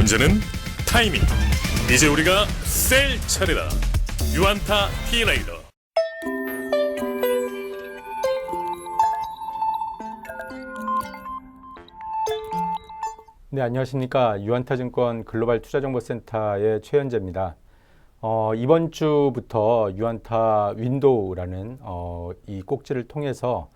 문제는 타이밍. 이제 우리가 셀 차례다. 유안타 T레이더. 네, 안녕하십니까. 유안타증권 글로벌투자정보센터의 최현재입니다. 이번 주부터 유안타 윈도우라는 이 꼭지를 통해서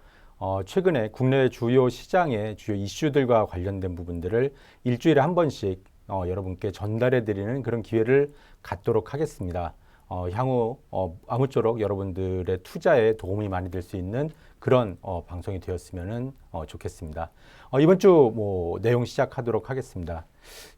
최근에 국내 주요 시장의 주요 이슈들과 관련된 부분들을 일주일에 한 번씩 여러분께 전달해 드리는 그런 기회를 갖도록 하겠습니다. 향후 아무쪼록 여러분들의 투자에 도움이 많이 될 수 있는 그런 방송이 되었으면 좋겠습니다. 이번 주 내용 시작하도록 하겠습니다.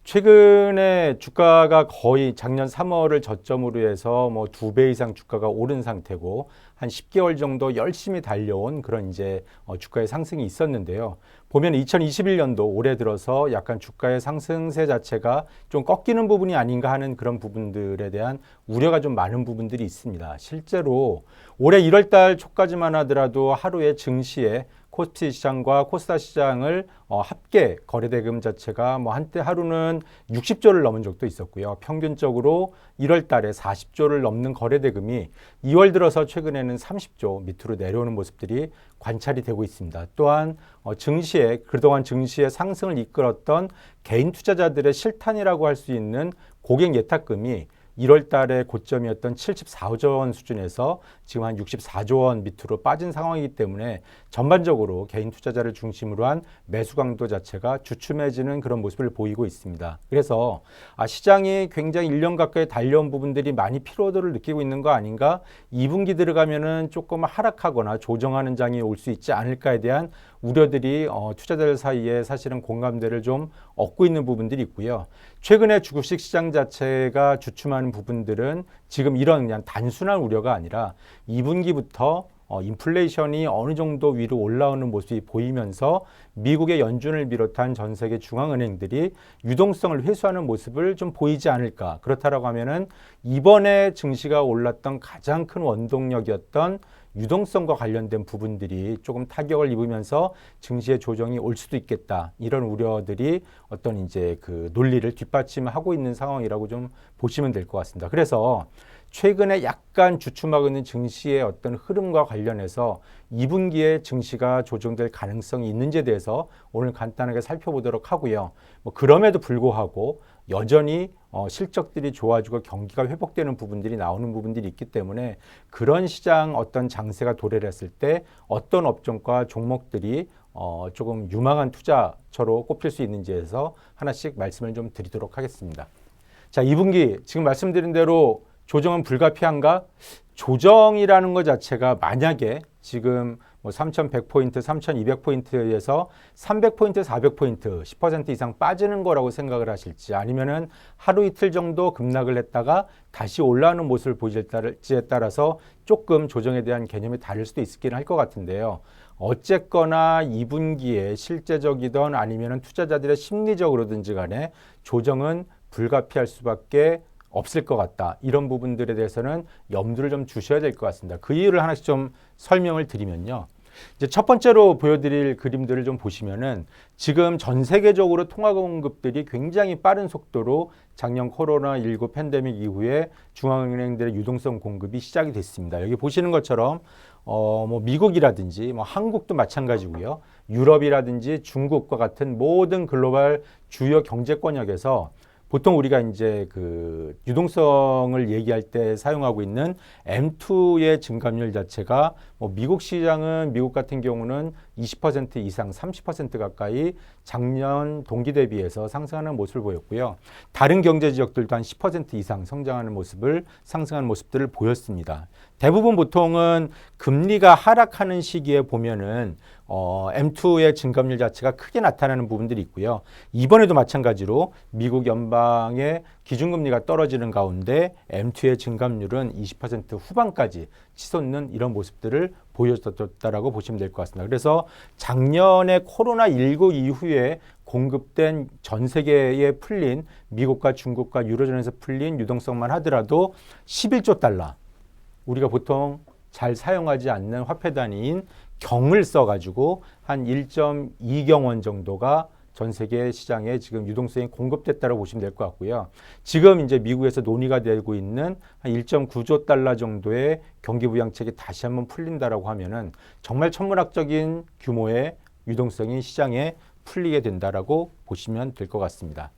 최근에 주가가 거의 작년 3월을 저점으로 해서 2배 이상 주가가 오른 상태고 한 10개월 정도 열심히 달려온 그런 이제 주가의 상승이 있었는데요. 보면 2021년도 올해 들어서 약간 주가의 상승세 자체가 좀 꺾이는 부분이 아닌가 하는 그런 부분들에 대한 우려가 좀 많은 부분들이 있습니다. 실제로 올해 1월 달 초까지만 하더라도 하루에 증시에 코스피 시장과 코스닥 시장을 합계 거래대금 자체가 한때 하루는 60조를 넘은 적도 있었고요. 평균적으로 1월 달에 40조를 넘는 거래대금이 2월 들어서 최근에는 30조 밑으로 내려오는 모습들이 관찰이 되고 있습니다. 또한 그동안 증시의 상승을 이끌었던 개인 투자자들의 실탄이라고 할 수 있는 고객 예탁금이 1월 달에 고점이었던 74조 원 수준에서 지금 한 64조 원 밑으로 빠진 상황이기 때문에 전반적으로 개인 투자자를 중심으로 한 매수 강도 자체가 주춤해지는 그런 모습을 보이고 있습니다. 그래서 시장이 굉장히 1년 가까이 달려온 부분들이 많이 피로도를 느끼고 있는 거 아닌가? 2분기 들어가면은 조금 하락하거나 조정하는 장이 올 수 있지 않을까에 대한 우려들이 투자자들 사이에 사실은 공감대를 좀 얻고 있는 부분들이 있고요. 최근에 주식 시장 자체가 주춤하는 부분들은 지금 이런 그냥 단순한 우려가 아니라 2분기부터 인플레이션이 어느 정도 위로 올라오는 모습이 보이면서 미국의 연준을 비롯한 전 세계 중앙은행들이 유동성을 회수하는 모습을 좀 보이지 않을까. 그렇다라고 하면은 이번에 증시가 올랐던 가장 큰 원동력이었던 유동성과 관련된 부분들이 조금 타격을 입으면서 증시의 조정이 올 수도 있겠다. 이런 우려들이 어떤 이제 그 논리를 뒷받침하고 있는 상황이라고 좀 보시면 될 것 같습니다. 그래서 최근에 약간 주춤하고 있는 증시의 어떤 흐름과 관련해서 2분기에 증시가 조정될 가능성이 있는지에 대해서 오늘 간단하게 살펴보도록 하고요. 그럼에도 불구하고 여전히 실적들이 좋아지고 경기가 회복되는 부분들이 나오는 부분들이 있기 때문에 그런 시장 어떤 장세가 도래를 했을 때 어떤 업종과 종목들이 조금 유망한 투자처로 꼽힐 수 있는지에서 하나씩 말씀을 좀 드리도록 하겠습니다. 자, 2분기 지금 말씀드린 대로 조정은 불가피한가? 조정이라는 것 자체가 만약에 지금 3,100포인트, 3,200포인트에서 300포인트, 400포인트, 10% 이상 빠지는 거라고 생각을 하실지 아니면은 하루 이틀 정도 급락을 했다가 다시 올라오는 모습을 보일지에 따라서 조금 조정에 대한 개념이 다를 수도 있긴 할 것 같은데요. 어쨌거나 2분기에 실제적이든 아니면은 투자자들의 심리적으로든지 간에 조정은 불가피할 수밖에 없을 것 같다. 이런 부분들에 대해서는 염두를 좀 주셔야 될 것 같습니다. 그 이유를 하나씩 좀 설명을 드리면요. 이제 첫 번째로 보여드릴 그림들을 좀 보시면은 지금 전 세계적으로 통화 공급들이 굉장히 빠른 속도로 작년 코로나19 팬데믹 이후에 중앙은행들의 유동성 공급이 시작이 됐습니다. 여기 보시는 것처럼 미국이라든지 한국도 마찬가지고요. 유럽이라든지 중국과 같은 모든 글로벌 주요 경제권역에서 보통 우리가 이제 그 유동성을 얘기할 때 사용하고 있는 M2의 증감률 자체가 미국 시장은 미국 같은 경우는 20% 이상 30% 가까이 작년 동기 대비해서 상승하는 모습을 보였고요. 다른 경제 지역들도 한 10% 이상 성장하는 상승하는 모습들을 보였습니다. 대부분 보통은 금리가 하락하는 시기에 보면은 M2의 증감률 자체가 크게 나타나는 부분들이 있고요. 이번에도 마찬가지로 미국 연방의 기준금리가 떨어지는 가운데 M2의 증감률은 20% 후반까지 치솟는 이런 모습들을 보여줬다라고 보시면 될 것 같습니다. 그래서 작년에 코로나19 이후에 공급된 전 세계에 풀린 미국과 중국과 유로존에서 풀린 유동성만 하더라도 11조 달러, 우리가 보통 잘 사용하지 않는 화폐 단위인 경을 써가지고 한 1.2경원 정도가 전 세계 시장에 지금 유동성이 공급됐다고 보시면 될 것 같고요. 지금 이제 미국에서 논의가 되고 있는 한 1.9조 달러 정도의 경기 부양책이 다시 한번 풀린다라고 하면은 정말 천문학적인 규모의 유동성이 시장에 풀리게 된다라고 보시면 될 것 같습니다.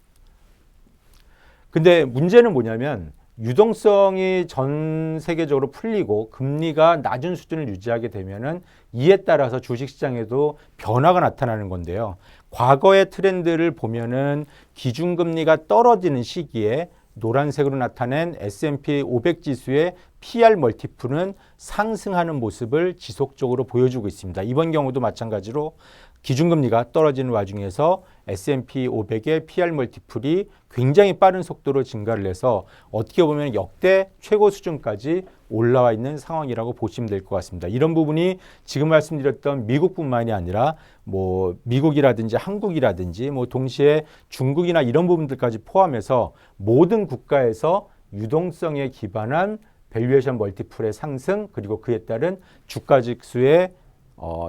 근데 문제는 뭐냐면 유동성이 전 세계적으로 풀리고 금리가 낮은 수준을 유지하게 되면은 이에 따라서 주식시장에도 변화가 나타나는 건데요. 과거의 트렌드를 보면은 기준금리가 떨어지는 시기에 노란색으로 나타낸 S&P 500 지수의 PR 멀티플은 상승하는 모습을 지속적으로 보여주고 있습니다. 이번 경우도 마찬가지로 기준금리가 떨어지는 와중에서 S&P 500의 PR 멀티플이 굉장히 빠른 속도로 증가를 해서 어떻게 보면 역대 최고 수준까지 올라와 있는 상황이라고 보시면 될 것 같습니다. 이런 부분이 지금 말씀드렸던 미국뿐만이 아니라 뭐 미국이라든지 한국이라든지 뭐 동시에 중국이나 이런 부분들까지 포함해서 모든 국가에서 유동성에 기반한 밸류에이션 멀티플의 상승 그리고 그에 따른 주가 지수의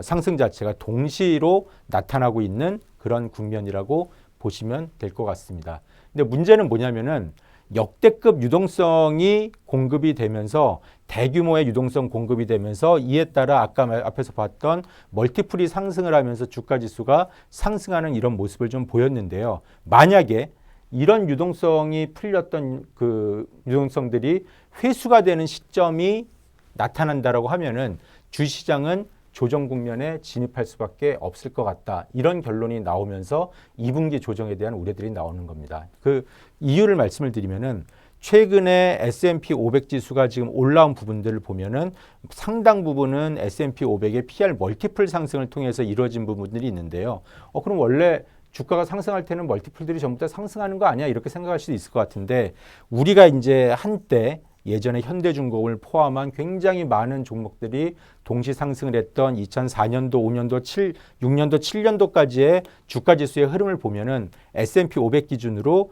상승 자체가 동시로 나타나고 있는 그런 국면이라고 보시면 될 것 같습니다. 근데 문제는 뭐냐면은 역대급 유동성이 공급이 되면서 대규모의 유동성 공급이 되면서 이에 따라 아까 앞에서 봤던 멀티플이 상승을 하면서 주가 지수가 상승하는 이런 모습을 좀 보였는데요. 만약에 이런 유동성이 풀렸던 그 유동성들이 회수가 되는 시점이 나타난다라고 하면은 주시장은 조정 국면에 진입할 수밖에 없을 것 같다. 이런 결론이 나오면서 2분기 조정에 대한 우려들이 나오는 겁니다. 그 이유를 말씀을 드리면은 최근에 S&P 500 지수가 지금 올라온 부분들을 보면은 상당 부분은 S&P 500의 PR 멀티플 상승을 통해서 이루어진 부분들이 있는데요. 그럼 원래 주가가 상승할 때는 멀티플들이 전부 다 상승하는 거 아니야? 이렇게 생각할 수도 있을 것 같은데 우리가 이제 한때 예전에 현대중공업을 포함한 굉장히 많은 종목들이 동시 상승을 했던 2004년도, 5년도, 6년도, 7년도까지의 주가 지수의 흐름을 보면은 S&P 500 기준으로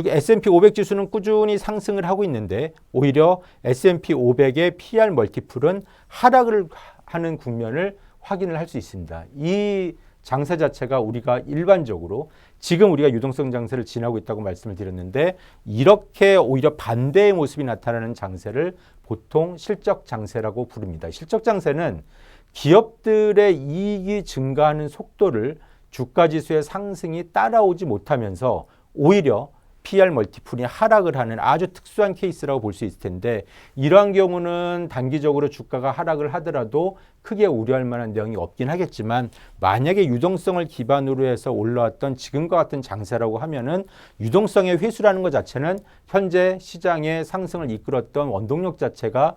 S&P 500 지수는 꾸준히 상승을 하고 있는데 오히려 S&P 500의 PR 멀티플은 하락을 하는 국면을 확인을 할 수 있습니다. 이 장세 자체가 우리가 일반적으로 지금 우리가 유동성 장세를 지나고 있다고 말씀을 드렸는데 이렇게 오히려 반대의 모습이 나타나는 장세를 보통 실적 장세라고 부릅니다. 실적 장세는 기업들의 이익이 증가하는 속도를 주가 지수의 상승이 따라오지 못하면서 오히려 PR 멀티플이 하락을 하는 아주 특수한 케이스라고 볼 수 있을 텐데 이러한 경우는 단기적으로 주가가 하락을 하더라도 크게 우려할 만한 내용이 없긴 하겠지만 만약에 유동성을 기반으로 해서 올라왔던 지금과 같은 장세라고 하면은 유동성의 회수라는 것 자체는 현재 시장의 상승을 이끌었던 원동력 자체가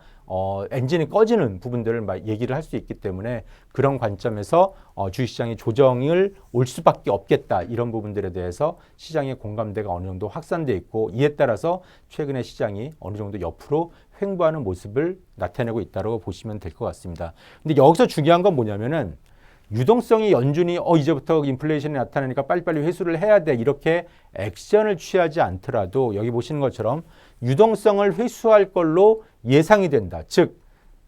엔진이 꺼지는 부분들을 얘기를 할 수 있기 때문에 그런 관점에서 주식시장의 조정을 올 수밖에 없겠다. 이런 부분들에 대해서 시장의 공감대가 어느 정도 확산돼 있고 이에 따라서 최근에 시장이 어느 정도 옆으로 횡보하는 모습을 나타내고 있다고 보시면 될 것 같습니다. 근데 여기서 중요한 건 뭐냐면은 유동성이 연준이 이제부터 인플레이션이 나타나니까 빨리빨리 회수를 해야 돼 이렇게 액션을 취하지 않더라도 여기 보시는 것처럼 유동성을 회수할 걸로 예상이 된다. 즉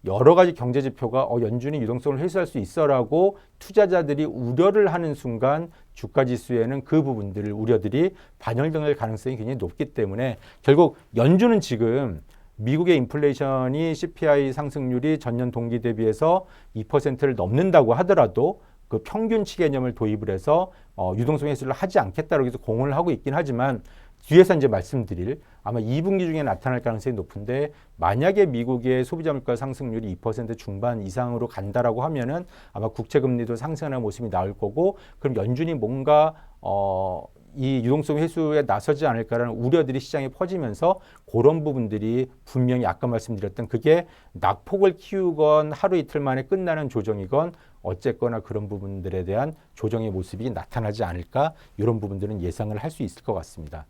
여러 가지 경제 지표가 연준이 유동성을 회수할 수 있어라고 투자자들이 우려를 하는 순간 주가 지수에는 그 부분들을 우려들이 반영될 가능성이 굉장히 높기 때문에 결국 연준은 지금 미국의 인플레이션이 CPI 상승률이 전년 동기 대비해서 2%를 넘는다고 하더라도 그 평균치 개념을 도입을 해서 유동성 회수를 하지 않겠다고 해서 공언을 하고 있긴 하지만 뒤에서 이제 말씀드릴 아마 2분기 중에 나타날 가능성이 높은데 만약에 미국의 소비자 물가 상승률이 2% 중반 이상으로 간다라고 하면은 아마 국채 금리도 상승하는 모습이 나올 거고 그럼 연준이 뭔가 이 유동성 회수에 나서지 않을까라는 우려들이 시장에 퍼지면서 그런 부분들이 분명히 아까 말씀드렸던 그게 낙폭을 키우건 하루 이틀 만에 끝나는 조정이건 어쨌거나 그런 부분들에 대한 조정의 모습이 나타나지 않을까 이런 부분들은 예상을 할 수 있을 것 같습니다.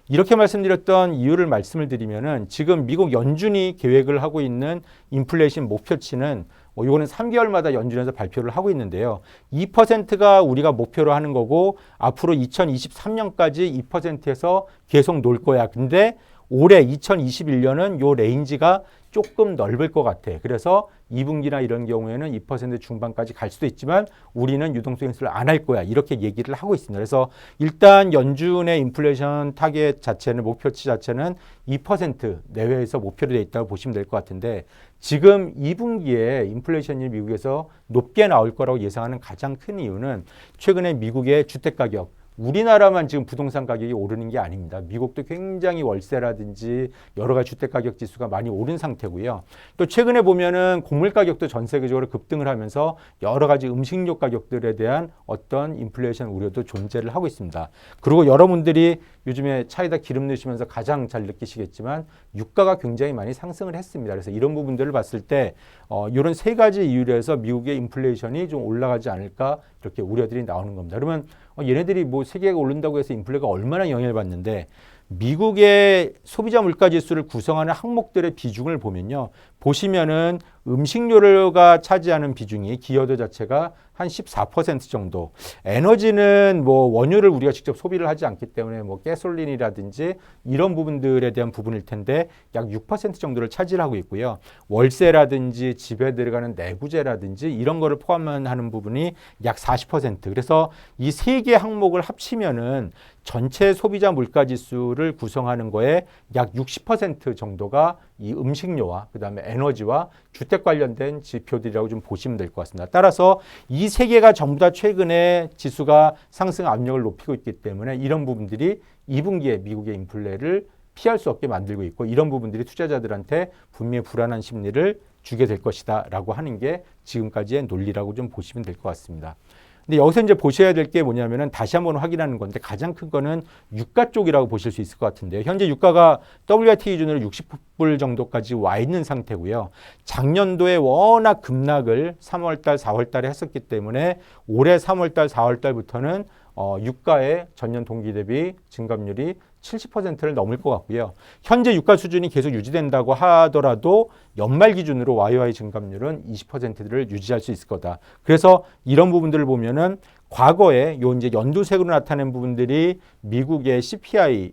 이렇게 말씀드렸던 이유를 말씀을 드리면은 지금 미국 연준이 계획을 하고 있는 인플레이션 목표치는 이거는 3개월마다 연준에서 발표를 하고 있는데요. 2%가 우리가 목표로 하는 거고 앞으로 2023년까지 2%에서 계속 놀 거야. 근데 올해 2021년은 요 레인지가 조금 넓을 것 같아. 그래서 2분기나 이런 경우에는 2% 중반까지 갈 수도 있지만 우리는 유동성 인수를 안 할 거야. 이렇게 얘기를 하고 있습니다. 그래서 일단 연준의 인플레이션 타겟 자체는 목표치 자체는 2% 내외에서 목표로 되어 있다고 보시면 될 것 같은데 지금 2분기에 인플레이션이 미국에서 높게 나올 거라고 예상하는 가장 큰 이유는 최근에 미국의 주택 가격 우리나라만 지금 부동산 가격이 오르는 게 아닙니다. 미국도 굉장히 월세라든지 여러 가지 주택 가격 지수가 많이 오른 상태고요. 또 최근에 보면은 곡물 가격도 전 세계적으로 급등을 하면서 여러 가지 음식료 가격들에 대한 어떤 인플레이션 우려도 존재를 하고 있습니다. 그리고 여러분들이 요즘에 차에다 기름 넣으시면서 가장 잘 느끼시겠지만 유가가 굉장히 많이 상승을 했습니다. 그래서 이런 부분들을 봤을 때 이런 세 가지 이유로 해서 미국의 인플레이션이 좀 올라가지 않을까 이렇게 우려들이 나오는 겁니다. 그러면 얘네들이 뭐 세계가 오른다고 해서 인플레가 얼마나 영향을 받는데 미국의 소비자 물가 지수를 구성하는 항목들의 비중을 보면요. 보시면은 음식료가 차지하는 비중이 기여도 자체가 한 14% 정도. 에너지는 뭐 원유를 우리가 직접 소비를 하지 않기 때문에 뭐 가솔린이라든지 이런 부분들에 대한 부분일 텐데 약 6% 정도를 차지하고 있고요. 월세라든지 집에 들어가는 내구재라든지 이런 거를 포함하는 부분이 약 40%. 그래서 이 세 개 항목을 합치면은 전체 소비자 물가 지수를 구성하는 거에 약 60% 정도가 이 음식료와 그다음에 에너지와 주택 관련된 지표들이라고 좀 보시면 될 것 같습니다. 따라서 이 세 개가 전부 다 최근에 지수가 상승 압력을 높이고 있기 때문에 이런 부분들이 2분기에 미국의 인플레를 피할 수 없게 만들고 있고 이런 부분들이 투자자들한테 분명히 불안한 심리를 주게 될 것이다 라고 하는 게 지금까지의 논리라고 좀 보시면 될 것 같습니다. 근데 여기서 이제 보셔야 될 게 뭐냐면은 다시 한번 확인하는 건데 가장 큰 거는 유가 쪽이라고 보실 수 있을 것 같은데요. 현재 유가가 WIT 기준으로 60불 정도까지 와 있는 상태고요. 작년도에 워낙 급락을 3월달, 4월달에 했었기 때문에 올해 3월달, 4월달부터는 유가의 전년 동기 대비 증감률이 70%를 넘을 것 같고요. 현재 유가 수준이 계속 유지된다고 하더라도 연말 기준으로 YOY 증감률은 20%를 유지할 수 있을 거다. 그래서 이런 부분들을 보면은 과거에 요 이제 연두색으로 나타낸 부분들이 미국의 CPI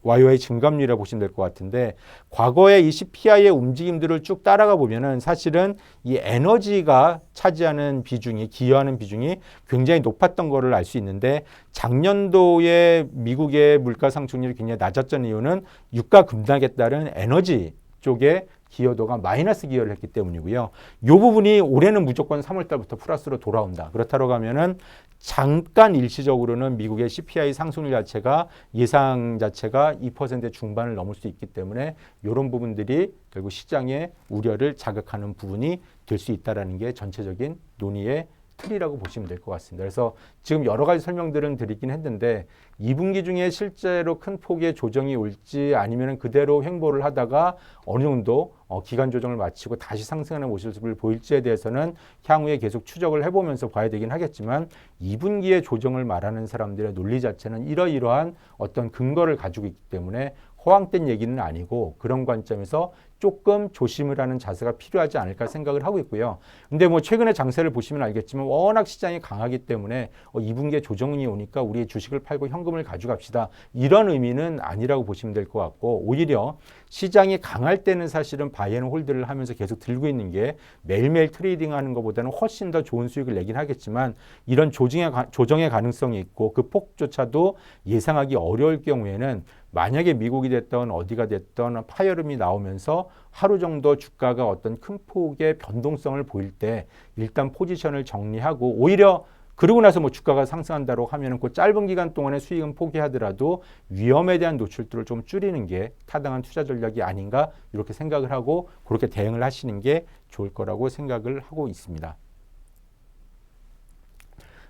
YOY 증감률이라고 보시면 될 것 같은데 과거의 이 CPI의 움직임들을 쭉 따라가 보면은 사실은 이 에너지가 차지하는 비중이 기여하는 비중이 굉장히 높았던 거를 알 수 있는데 작년도에 미국의 물가 상승률이 굉장히 낮았던 이유는 유가 급락에 따른 에너지 쪽에 기여도가 마이너스 기여를 했기 때문이고요. 이 부분이 올해는 무조건 3월 달부터 플러스로 돌아온다. 그렇다고 하면은 잠깐 일시적으로는 미국의 CPI 상승률 자체가 예상 자체가 2% 중반을 넘을 수 있기 때문에 이런 부분들이 결국 시장의 우려를 자극하는 부분이 될 수 있다는 게 전체적인 논의의 틀이라고 보시면 될 것 같습니다. 그래서 지금 여러 가지 설명들은 드리긴 했는데 2분기 중에 실제로 큰 폭의 조정이 올지 아니면 그대로 횡보를 하다가 어느 정도 기간 조정을 마치고 다시 상승하는 모습을 보일지에 대해서는 향후에 계속 추적을 해보면서 봐야 되긴 하겠지만 2분기의 조정을 말하는 사람들의 논리 자체는 이러이러한 어떤 근거를 가지고 있기 때문에 허황된 얘기는 아니고 그런 관점에서 조금 조심을 하는 자세가 필요하지 않을까 생각을 하고 있고요. 근데 뭐 최근에 장세를 보시면 알겠지만 워낙 시장이 강하기 때문에 2분기에 조정이 오니까 우리의 주식을 팔고 현금을 가져갑시다. 이런 의미는 아니라고 보시면 될 것 같고 오히려 시장이 강할 때는 사실은 바이앤홀드를 하면서 계속 들고 있는 게 매일매일 트레이딩하는 것보다는 훨씬 더 좋은 수익을 내긴 하겠지만 이런 조정의 가능성이 있고 그 폭조차도 예상하기 어려울 경우에는 만약에 미국이 됐던 어디가 됐던 파열음이 나오면서 하루 정도 주가가 어떤 큰 폭의 변동성을 보일 때 일단 포지션을 정리하고 오히려 그러고 나서 뭐 주가가 상승한다고 하면은 그 짧은 기간 동안의 수익은 포기하더라도 위험에 대한 노출들을 좀 줄이는 게 타당한 투자 전략이 아닌가 이렇게 생각을 하고 그렇게 대응을 하시는 게 좋을 거라고 생각을 하고 있습니다.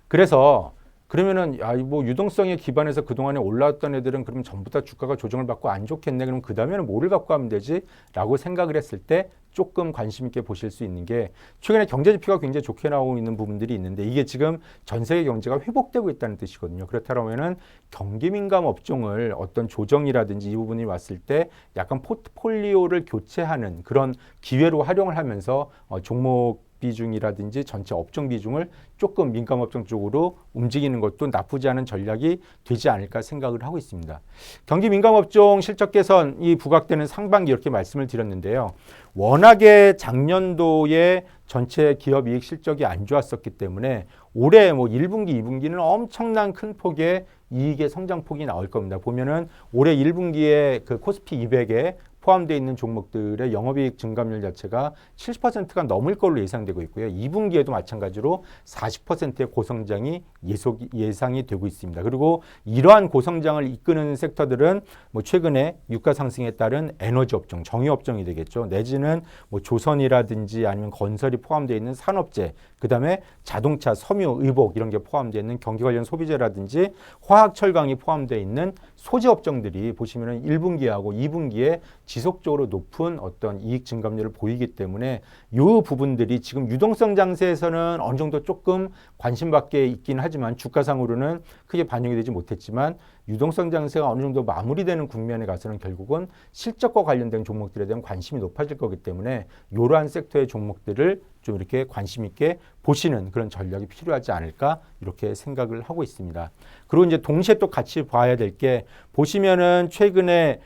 그래서 그러면은 뭐 유동성에 기반해서 그동안에 올라왔던 애들은 그럼 전부 다 주가가 조정을 받고 안 좋겠네. 그럼 그 다음에는 뭐를 갖고 하면 되지? 라고 생각을 했을 때 조금 관심 있게 보실 수 있는 게 최근에 경제 지표가 굉장히 좋게 나오고 있는 부분들이 있는데 이게 지금 전 세계 경제가 회복되고 있다는 뜻이거든요. 그렇다면은 경기 민감 업종을 어떤 조정이라든지 이 부분이 왔을 때 약간 포트폴리오를 교체하는 그런 기회로 활용을 하면서 종목 비중이라든지 전체 업종 비중을 조금 민감업종 쪽으로 움직이는 것도 나쁘지 않은 전략이 되지 않을까 생각을 하고 있습니다. 경기 민감업종 실적 개선이 부각되는 상반기 이렇게 말씀을 드렸는데요. 워낙에 작년도에 전체 기업 이익 실적이 안 좋았었기 때문에 올해 뭐 1분기, 2분기는 엄청난 큰 폭의 이익의 성장폭이 나올 겁니다. 보면은 올해 1분기에 그 코스피 200에 포함되어 있는 종목들의 영업이익 증감률 자체가 70%가 넘을 걸로 예상되고 있고요. 2분기에도 마찬가지로 40%의 고성장이 예상이 되고 있습니다. 그리고 이러한 고성장을 이끄는 섹터들은 뭐 최근에 유가 상승에 따른 에너지 업종, 정유 업종이 되겠죠. 내지는 뭐 조선이라든지 아니면 건설이 포함되어 있는 산업재, 그다음에 자동차, 섬유, 의복 이런 게 포함되어 있는 경기 관련 소비재라든지 화학, 철강이 포함되어 있는 소재 업종들이 보시면은 1분기하고 2분기에 지속적으로 높은 어떤 이익 증감률을 보이기 때문에 이 부분들이 지금 유동성 장세에서는 어느 정도 조금 관심 밖에 있긴 하지만 주가상으로는 크게 반영이 되지 못했지만 유동성 장세가 어느 정도 마무리되는 국면에 가서는 결국은 실적과 관련된 종목들에 대한 관심이 높아질 거기 때문에 이러한 섹터의 종목들을 좀 이렇게 관심 있게 보시는 그런 전략이 필요하지 않을까 이렇게 생각을 하고 있습니다. 그리고 이제 동시에 또 같이 봐야 될 게 보시면은 최근에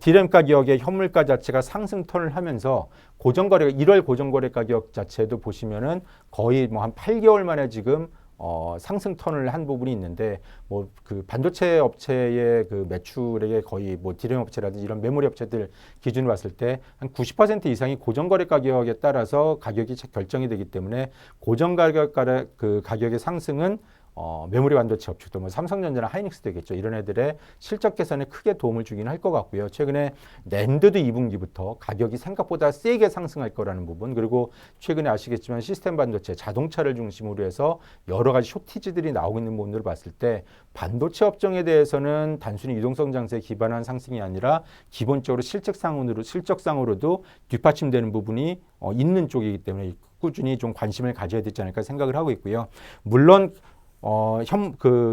디램 가격의 현물가 자체가 상승 턴을 하면서 고정거래 1월 고정거래 가격 자체도 보시면은 거의 뭐 한 8개월 만에 지금 상승 턴을 한 부분이 있는데 뭐 그 반도체 업체의 그 매출액의 거의 뭐 디램 업체라든지 이런 메모리 업체들 기준으로 봤을 때 한 90% 이상이 고정거래 가격에 따라서 가격이 결정이 되기 때문에 가격의 상승은 메모리 반도체 업체도 뭐 삼성전자나 하이닉스 되겠죠. 이런 애들의 실적 개선에 크게 도움을 주긴 할 것 같고요. 최근에 낸드도 2분기부터 가격이 생각보다 세게 상승할 거라는 부분, 그리고 최근에 아시겠지만 시스템 반도체, 자동차를 중심으로 해서 여러 가지 쇼티지들이 나오고 있는 부분들을 봤을 때 반도체 업종에 대해서는 단순히 유동성 장세에 기반한 상승이 아니라 기본적으로 실적상으로도 뒷받침되는 부분이 있는 쪽이기 때문에 꾸준히 좀 관심을 가져야 되지 않을까 생각을 하고 있고요. 물론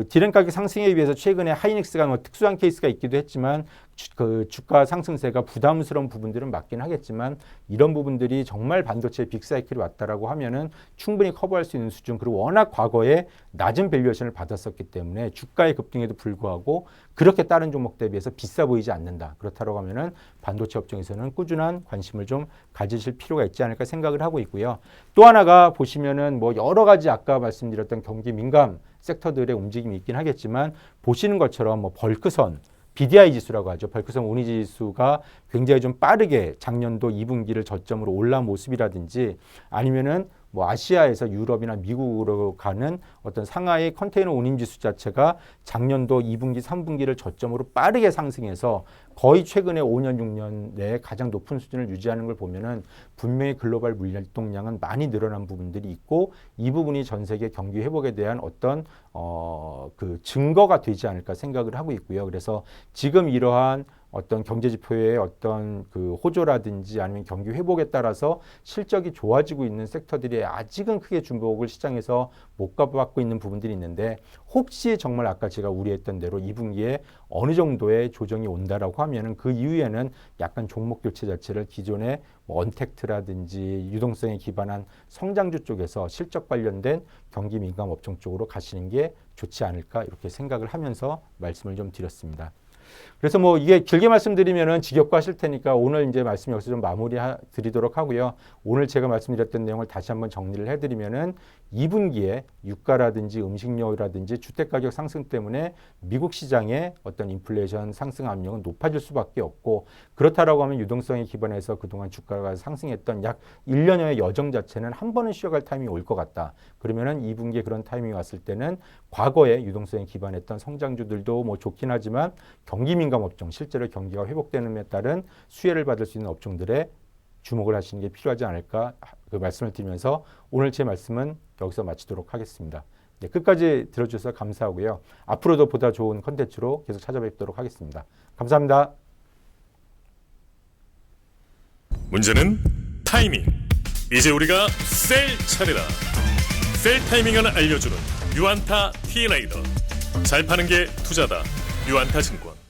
디램 가격 상승에 비해서 최근에 하이닉스가 뭐 특수한 케이스가 있기도 했지만 그 주가 상승세가 부담스러운 부분들은 맞긴 하겠지만 이런 부분들이 정말 반도체 빅사이클이 왔다라고 하면은 충분히 커버할 수 있는 수준, 그리고 워낙 과거에 낮은 밸류에이션을 받았었기 때문에 주가의 급등에도 불구하고 그렇게 다른 종목들에 비해서 비싸 보이지 않는다. 그렇다고 하면은 반도체 업종에서는 꾸준한 관심을 좀 가지실 필요가 있지 않을까 생각을 하고 있고요. 또 하나가 보시면은 뭐 여러 가지 아까 말씀드렸던 경기 민감 섹터들의 움직임이 있긴 하겠지만 보시는 것처럼 뭐 벌크선, BDI 지수라고 하죠. 벌크선 운이 지수가 굉장히 좀 빠르게 작년도 2분기를 저점으로 올라온 모습이라든지 아니면은 뭐 아시아에서 유럽이나 미국으로 가는 어떤 상하이 컨테이너 운임 지수 자체가 작년도 2분기, 3분기를 저점으로 빠르게 상승해서 거의 최근에 5년, 6년 내에 가장 높은 수준을 유지하는 걸 보면은 분명히 글로벌 물流동량은 많이 늘어난 부분들이 있고 이 부분이 전 세계 경기 회복에 대한 어떤 그 증거가 되지 않을까 생각을 하고 있고요. 그래서 지금 이러한 어떤 경제 지표의 어떤 그 호조라든지 아니면 경기 회복에 따라서 실적이 좋아지고 있는 섹터들이 아직은 크게 주목을 시장에서 못 받고 있는 부분들이 있는데 혹시 정말 아까 제가 우려했던 대로 2분기에 어느 정도의 조정이 온다라고 하면은 그 이후에는 약간 종목 교체 자체를 기존의 뭐 언택트라든지 유동성에 기반한 성장주 쪽에서 실적 관련된 경기 민감 업종 쪽으로 가시는 게 좋지 않을까 이렇게 생각을 하면서 말씀을 좀 드렸습니다. 그래서 뭐 이게 길게 말씀드리면은 지겹고 하실 테니까 오늘 이제 말씀 여기서 좀 마무리 드리도록 하고요. 오늘 제가 말씀드렸던 내용을 다시 한번 정리를 해드리면은 2분기에 유가라든지 음식료라든지 주택가격 상승 때문에 미국 시장의 어떤 인플레이션 상승 압력은 높아질 수밖에 없고 그렇다라고 하면 유동성에 기반해서 그동안 주가가 상승했던 약 1년여의 여정 자체는 한 번은 쉬어갈 타이밍이 올 것 같다. 그러면은 2분기에 그런 타이밍이 왔을 때는 과거에 유동성에 기반했던 성장주들도 뭐 좋긴 하지만 경기 민감 업종, 실제로 경기가 회복되는 데 따른 수혜를 받을 수 있는 업종들에 주목을 하시는 게 필요하지 않을까 그 말씀을 드리면서 오늘 제 말씀은 여기서 마치도록 하겠습니다. 네, 끝까지 들어주셔서 감사하고요. 앞으로도 보다 좋은 컨텐츠로 계속 찾아뵙도록 하겠습니다. 감사합니다. 문제는 타이밍. 이제 우리가 셀 차례다. 셀 타이밍을 알려주는 유안타 T레이더. 잘 파는 게 투자다. 유안타 증권.